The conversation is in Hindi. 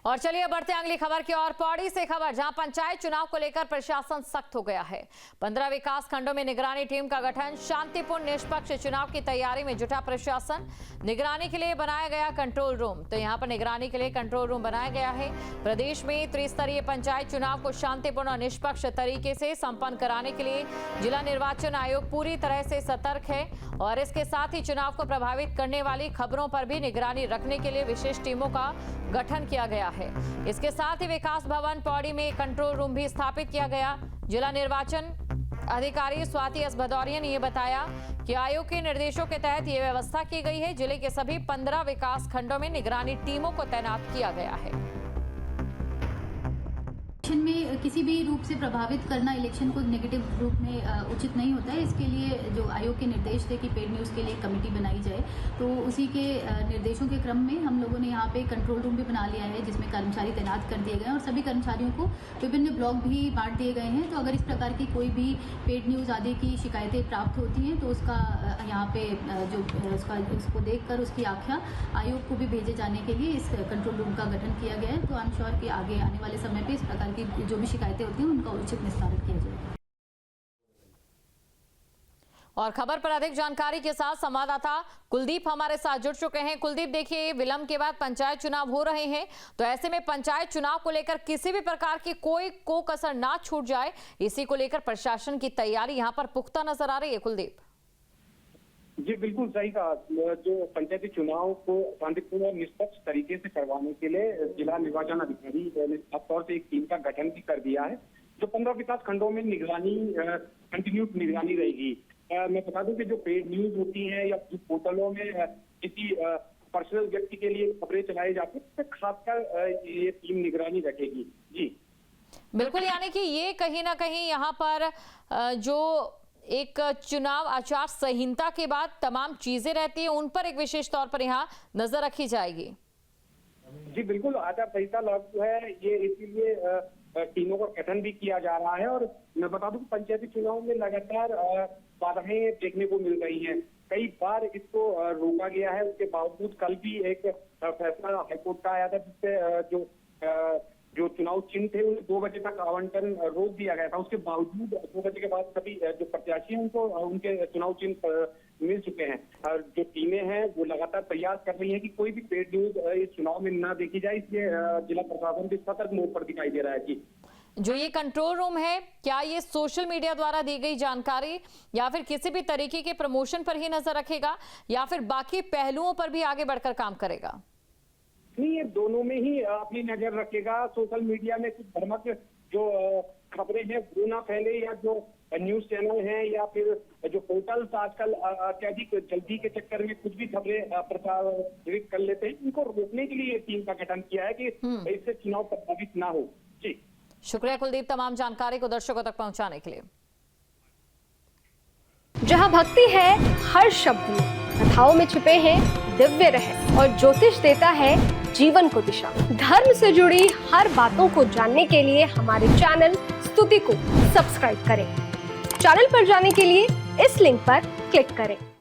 और चलिए बढ़ते हैं अगली खबर की ओर। पौड़ी से खबर, जहां पंचायत चुनाव को लेकर प्रशासन सख्त हो गया है। 15 विकास खंडों में निगरानी टीम का गठन, शांतिपूर्ण निष्पक्ष चुनाव की तैयारी में जुटा प्रशासन। निगरानी के लिए बनाया गया कंट्रोल रूम, तो यहां पर निगरानी के लिए कंट्रोल रूम बनाया गया है। प्रदेश में त्रिस्तरीय पंचायत चुनाव को शांतिपूर्ण और निष्पक्ष तरीके से संपन्न कराने के लिए जिला निर्वाचन आयोग पूरी तरह से सतर्क है और इसके साथ ही चुनाव को प्रभावित करने वाली खबरों पर भी निगरानी रखने के लिए विशेष टीमों का गठन किया गया है। इसके साथ ही विकास भवन पौड़ी में कंट्रोल रूम भी स्थापित किया गया। जिला निर्वाचन अधिकारी स्वाति एस भदौरिया ने यह बताया कि आयोग के निर्देशों के तहत यह व्यवस्था की गई है। जिले के सभी 15 विकास खंडों में निगरानी टीमों को तैनात किया गया है। इलेक्शन में किसी भी रूप से प्रभावित करना इलेक्शन को नेगेटिव रूप में उचित नहीं होता है। इसके लिए जो आयोग के निर्देश थे कि पेड न्यूज़ के लिए कमेटी बनाई जाए, तो उसी के निर्देशों के क्रम में हम लोगों ने यहाँ पे कंट्रोल रूम भी बना लिया है, जिसमें कर्मचारी तैनात कर दिए गए हैं और सभी कर्मचारियों को विभिन्न ब्लॉक भी बांट दिए गए हैं। तो अगर इस प्रकार की कोई भी पेड न्यूज़ आदि की शिकायतें प्राप्त होती हैं तो उसका यहाँ पे उसको देखकर उसकी आख्या आयोग को भी भेजे जाने के लिए इस कंट्रोल रूम का गठन किया गया है। तो आई एम श्योर कि आगे आने वाले समय पर इस प्रकार की जो भी शिकायतें होती हैं उनका उचित निस्तारण किया जाएगा। और खबर पर अधिक जानकारी के साथ संवाददाता कुलदीप हमारे साथ जुड़ चुके हैं। कुलदीप, देखिए विलंब के बाद पंचायत चुनाव हो रहे हैं, तो ऐसे में पंचायत चुनाव को लेकर किसी भी प्रकार की कोई कसर ना छूट जाए, इसी को लेकर प्रशासन की तैयारी यहां पर पुख्ता नजर आ रही है। कुलदीप जी बिल्कुल सही कहा। जो पंचायती चुनाव को शांतिपूर्ण और निष्पक्ष तरीके से करवाने के लिए जिला निर्वाचन अधिकारी ने खास तौर से एक टीम का गठन भी कर दिया है। जो 15 विकास खंडों में निगरानी कंटिन्यूड निगरानी रहेगी। मैं बता दूं कि जो पेड न्यूज होती है या पोर्टलों में किसी पर्सनल व्यक्ति के लिए खबरें चलाई जाती है, तो खासकर ये टीम निगरानी रखेगी। जी बिल्कुल, यानी कि ये कहीं ना कहीं यहाँ पर जो एक चुनाव आचार संहिता के बाद तमाम चीजें रहती है, उन पर एक विशेष तौर पर यहाँ नजर रखी जाएगी। जी बिल्कुल, आचार संहिता लागू है, ये इसीलिए टीमों का गठन भी किया जा रहा है। और मैं बता दूं पंचायती चुनाव में लगातार बाधाएं देखने को मिल रही हैं। कई बार इसको रोका गया है, उसके बावजूद कल भी एक फैसला हाईकोर्ट का आया था, जिससे जो चुनाव चिन्ह थे उन्हें 2 बजे तक आवंटन रोक दिया गया था। उसके बावजूद 2 बजे के बाद सभी जो प्रत्याशी हैं उनको उनके चुनाव चिन्ह मिल चुके हैं। और जो टीमें हैं वो लगातार प्रयास कर रही हैं कि कोई भी पेड न्यूज इस चुनाव में ना देखी जाए, इसलिए जिला प्रशासन भी सतर्क मोड पर दिखाई दे रहा है। जी, जो ये कंट्रोल रूम है, क्या ये सोशल मीडिया द्वारा दी गई जानकारी या फिर किसी भी तरीके के प्रमोशन पर ही नजर रखेगा या फिर बाकी पहलुओं पर भी आगे बढ़कर काम करेगा? नहीं, ये दोनों में ही अपनी नजर रखेगा। सोशल मीडिया में कुछ भ्रामक जो खबरें हैं वो ना फैले, या जो न्यूज चैनल हैं या फिर जो पोर्टल्स आजकल अत्यधिक जल्दी के चक्कर में कुछ भी खबरें प्रसारित कर लेते हैं, इनको रोकने के लिए टीम का गठन किया है कि इससे चुनाव प्रभावित ना हो। जी शुक्रिया कुलदीप, तमाम जानकारी को दर्शकों तक पहुंचाने के लिए। जहां भक्ति है हर शब्द में, कथाओं में छुपे हैं दिव्य रहस्य और ज्योतिष देता है जीवन को दिशा। धर्म से जुड़ी हर बातों को जानने के लिए हमारे चैनल स्तुति को सब्सक्राइब करें। चैनल पर जाने के लिए इस लिंक पर क्लिक करें।